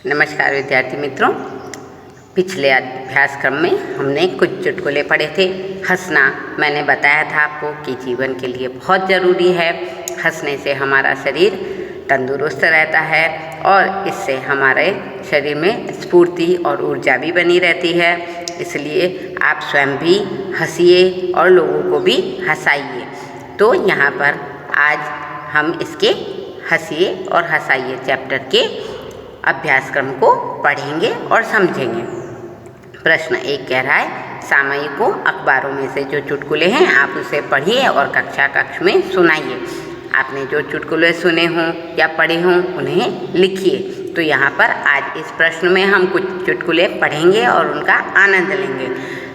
नमस्कार विद्यार्थी मित्रों। पिछले अभ्यास क्रम में हमने कुछ चुटकुले पढ़े थे। हंसना मैंने बताया था आपको कि जीवन के लिए बहुत ज़रूरी है। हंसने से हमारा शरीर तंदुरुस्त रहता है और इससे हमारे शरीर में स्फूर्ति और ऊर्जा भी बनी रहती है। इसलिए आप स्वयं भी हंसिए और लोगों को भी हंसाइए। तो यहाँ पर आज हम इसके हंसिए और हंसाइए चैप्टर के अभ्यासक्रम को पढ़ेंगे और समझेंगे। प्रश्न 1 कह रहा है, सामयिकों अखबारों में से जो चुटकुले हैं आप उसे पढ़िए और कक्ष में सुनाइए। आपने जो चुटकुले सुने हों या पढ़े हों उन्हें लिखिए। तो यहाँ पर आज इस प्रश्न में हम कुछ चुटकुले पढ़ेंगे और उनका आनंद लेंगे।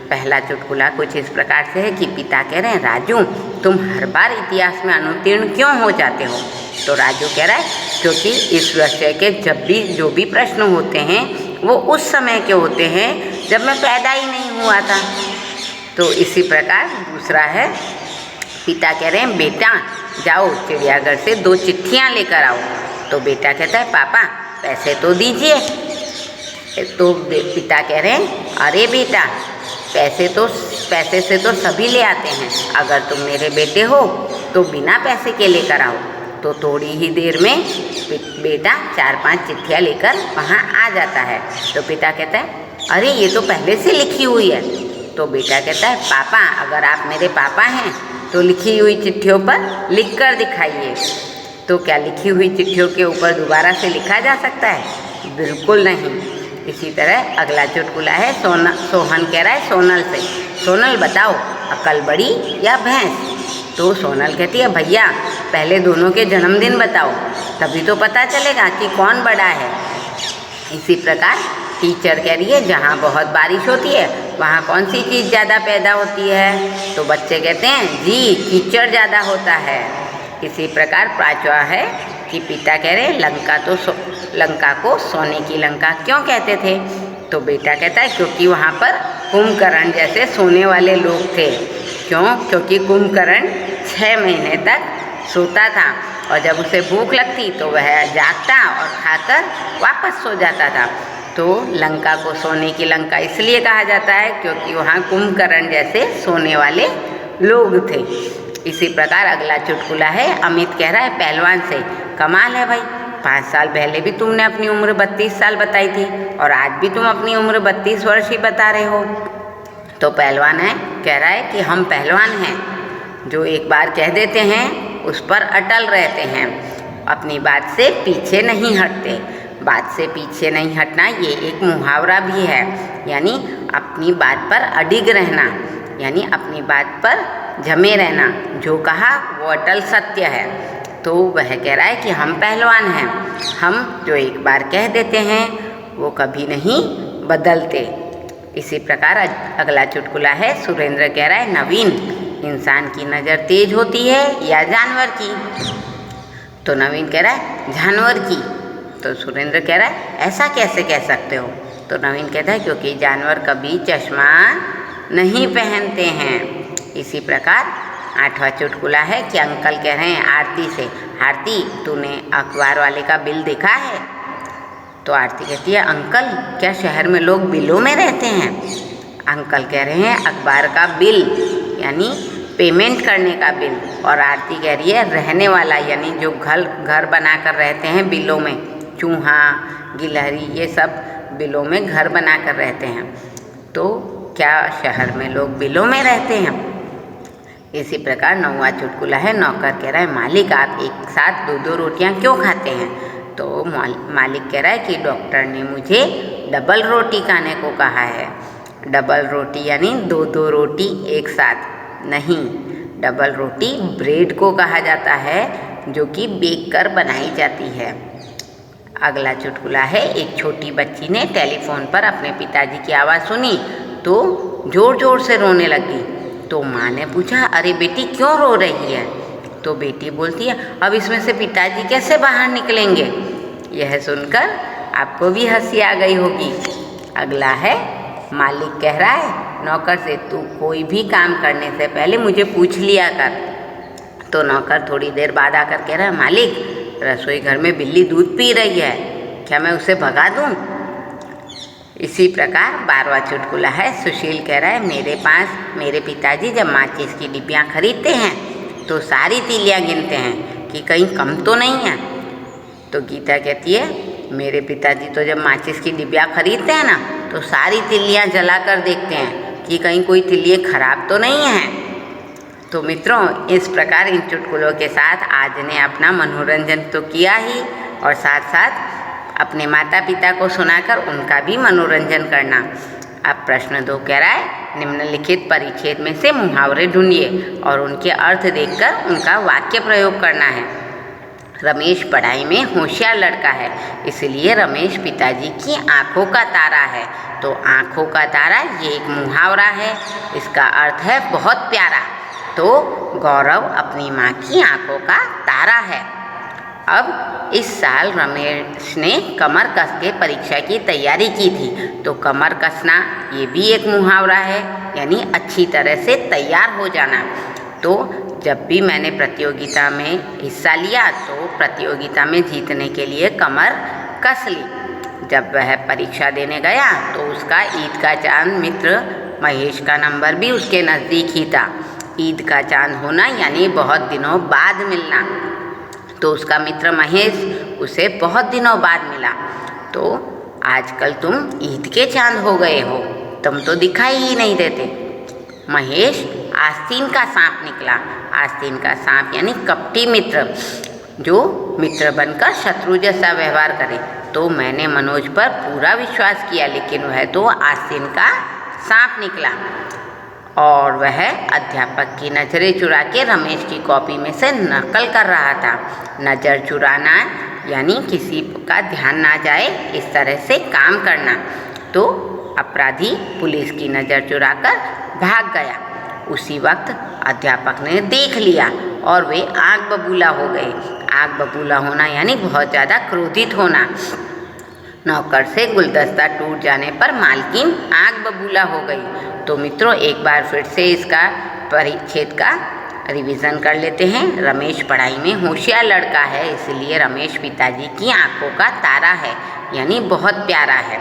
पहला चुटकुला कुछ इस प्रकार से है कि पिता कह रहे हैं, राजू तुम हर बार इतिहास में अनुत्तीर्ण क्यों हो जाते हो? तो राजू कह रहा है, क्योंकि इस विषय के जो भी प्रश्न होते हैं वो उस समय के होते हैं जब मैं पैदा ही नहीं हुआ था। तो इसी प्रकार दूसरा है, पिता कह रहे हैं, बेटा जाओ चिड़ियाघर से 2 चिट्ठियाँ लेकर आओ। तो बेटा कहता है, पापा पैसे तो दीजिए। तो पिता कह रहे हैं, अरे बेटा पैसे से तो सभी ले आते हैं। अगर तुम मेरे बेटे हो तो बिना पैसे के लेकर आओ। तो थोड़ी ही देर में बेटा 4-5 चिट्ठियाँ लेकर वहाँ आ जाता है। तो पिता कहता है, अरे ये तो पहले से लिखी हुई है। तो बेटा कहता है, पापा अगर आप मेरे पापा हैं तो लिखी हुई चिट्ठियों पर लिख कर दिखाइए। तो क्या लिखी हुई चिट्ठियों के ऊपर दोबारा से लिखा जा सकता है? बिल्कुल नहीं। इसी तरह अगला चुटकुला है, सोहन कह रहा है सोनल से, सोनल बताओ अकल बड़ी या भैंस? तो सोनल कहती है, भैया पहले दोनों के जन्मदिन बताओ, तभी तो पता चलेगा कि कौन बड़ा है। इसी प्रकार टीचर कह रही है, जहाँ बहुत बारिश होती है वहाँ कौन सी चीज़ ज़्यादा पैदा होती है? तो बच्चे कहते हैं, जी कीचड़ ज़्यादा होता है। इसी प्रकार 5वां है कि पिता कह रहे हैं, लंका को सोने की लंका क्यों कहते थे? तो बेटा कहता है, क्योंकि वहाँ पर कुंभकर्ण जैसे सोने वाले लोग थे। क्यों? क्योंकि कुंभकर्ण 6 महीने तक सोता था और जब उसे भूख लगती तो वह जागता और खाकर वापस सो जाता था। तो लंका को सोने की लंका इसलिए कहा जाता है क्योंकि वहाँ कुंभकर्ण जैसे सोने वाले लोग थे। इसी प्रकार अगला चुटकुला है, अमित कह रहा है पहलवान से, कमाल है भाई, 5 साल पहले भी तुमने अपनी उम्र 32 साल बताई थी और आज भी तुम अपनी उम्र 32 वर्ष ही बता रहे हो। तो पहलवान कह रहा है कि हम पहलवान हैं जो एक बार कह देते हैं उस पर अटल रहते हैं, अपनी बात से पीछे नहीं हटते। बात से पीछे नहीं हटना ये एक मुहावरा भी है, यानी अपनी बात पर अडिग रहना, यानी अपनी बात पर जमे रहना। जो कहा वो अटल सत्य है। तो वह कह रहा है कि हम पहलवान हैं, हम जो एक बार कह देते हैं वो कभी नहीं बदलते। इसी प्रकार अगला चुटकुला है, सुरेंद्र कह रहा है, नवीन इंसान की नज़र तेज होती है या जानवर की? तो नवीन कह रहा है, जानवर की। तो सुरेंद्र कह रहा है, ऐसा कैसे कह सकते हो? तो नवीन कहता है, क्योंकि जानवर कभी चश्मा नहीं पहनते हैं। इसी प्रकार 8वां चुटकुला है कि अंकल कह रहे हैं आरती से, आरती तूने अखबार वाले का बिल देखा है? तो आरती कहती है, अंकल क्या शहर में लोग बिलों में रहते हैं? अंकल कह रहे हैं अखबार का बिल, यानी पेमेंट करने का बिल। और आरती कह रही है रहने वाला, यानी जो घर बना कर रहते हैं बिलों में, चूहा गिलहरी ये सब बिलों में घर बना कर रहते हैं। तो क्या शहर में लोग बिलों में रहते हैं? इसी प्रकार 9वां चुटकुला है, नौकर कह रहा है, मालिक आप एक साथ 2-2 रोटियां क्यों खाते हैं? तो मालिक कह रहा है कि डॉक्टर ने मुझे डबल रोटी खाने को कहा है। डबल रोटी यानी 2-2 रोटी एक साथ नहीं, डबल रोटी ब्रेड को कहा जाता है जो कि बेक कर बनाई जाती है। अगला चुटकुला है, एक छोटी बच्ची ने टेलीफोन पर अपने पिताजी की आवाज़ सुनी तो ज़ोर ज़ोर से रोने लगी। तो माँ ने पूछा, अरे बेटी क्यों रो रही है? तो बेटी बोलती है, अब इसमें से पिताजी कैसे बाहर निकलेंगे? यह सुनकर आपको भी हंसी आ गई होगी। अगला है, मालिक कह रहा है नौकर से, तू कोई भी काम करने से पहले मुझे पूछ लिया कर। तो नौकर थोड़ी देर बाद आकर कह रहा है, मालिक रसोई घर में बिल्ली दूध पी रही है। क्या मैं उसे भगा दूँ? इसी प्रकार 12वां चुटकुला है। सुशील कह रहा है, मेरे पास मेरे पिताजी जब माचिस की डिब्बियाँ खरीदते हैं तो सारी तीलियाँ गिनते हैं कि कहीं कम तो नहीं है। तो गीता कहती है, मेरे पिताजी तो जब माचिस की डिब्बियाँ खरीदते हैं ना तो सारी तिल्लियाँ जला कर देखते हैं कि कहीं कोई तिल्ली खराब तो नहीं है। तो मित्रों, इस प्रकार इन चुटकुलों के साथ आज ने अपना मनोरंजन तो किया ही और साथ साथ अपने माता पिता को सुनाकर उनका भी मनोरंजन करना। अब प्रश्न 2 कह रहा है, निम्नलिखित परिच्छेद में से मुहावरे ढूंढिए और उनके अर्थ देखकर उनका वाक्य प्रयोग करना है। रमेश पढ़ाई में होशियार लड़का है, इसलिए रमेश पिताजी की आंखों का तारा है। तो आंखों का तारा ये एक मुहावरा है, इसका अर्थ है बहुत प्यारा। तो गौरव अपनी माँ की आंखों का तारा है। अब इस साल रमेश ने कमर कस के परीक्षा की तैयारी की थी। तो कमर कसना ये भी एक मुहावरा है, यानी अच्छी तरह से तैयार हो जाना। तो जब भी मैंने प्रतियोगिता में हिस्सा लिया तो प्रतियोगिता में जीतने के लिए कमर कस ली। जब वह परीक्षा देने गया तो उसका ईद का चांद मित्र महेश का नंबर भी उसके नज़दीक ही था। ईद का चांद होना यानी बहुत दिनों बाद मिलना। तो उसका मित्र महेश उसे बहुत दिनों बाद मिला। तो आजकल तुम ईद के चांद हो गए हो, तुम तो दिखाई ही नहीं देते। महेश आस्तीन का सांप निकला। आस्तीन का सांप यानी कपटी मित्र, जो मित्र बनकर शत्रु जैसा व्यवहार करे। तो मैंने मनोज पर पूरा विश्वास किया, लेकिन वह तो आस्तीन का सांप निकला और वह अध्यापक की नज़रें चुरा के रमेश की कॉपी में से नकल कर रहा था। नज़र चुराना यानी किसी का ध्यान ना जाए इस तरह से काम करना। तो अपराधी पुलिस की नज़र चुराकर भाग गया। उसी वक्त अध्यापक ने देख लिया और वे आग बबूला हो गए। आग बबूला होना यानी बहुत ज़्यादा क्रोधित होना। नौकर से गुलदस्ता टूट जाने पर मालकिन आग बबूला हो गई। तो मित्रों, एक बार फिर से इसका परिच्छेद का रिवीजन कर लेते हैं। रमेश पढ़ाई में होशियार लड़का है, इसलिए रमेश पिताजी की आंखों का तारा है, यानी बहुत प्यारा है।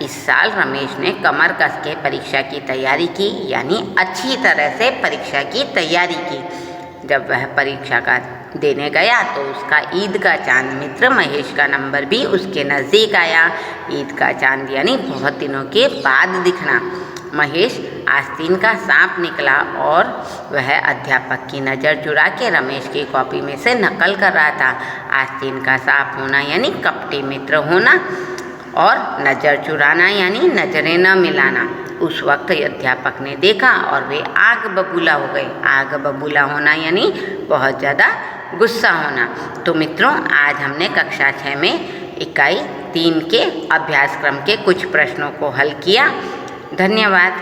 इस साल रमेश ने कमर कस के परीक्षा की तैयारी की, यानी अच्छी तरह से परीक्षा की तैयारी की। जब वह परीक्षा का देने गया तो उसका ईद का चांद मित्र महेश का नंबर भी उसके नज़दीक आया। ईद का चांद यानी बहुत दिनों के बाद दिखना। महेश आस्तीन का सांप निकला और वह अध्यापक की नज़र चुरा के रमेश की कॉपी में से नकल कर रहा था। आस्तीन का सांप होना यानी कपटी मित्र होना और नज़र चुराना यानी नज़रें न मिलाना। उस वक्त अध्यापक ने देखा और वे आग बबूला हो गए। आग बबूला होना यानी बहुत ज़्यादा गुस्सा होना। तो मित्रों, आज हमने कक्षा 6 में इकाई 3 के अभ्यासक्रम के कुछ प्रश्नों को हल किया। धन्यवाद।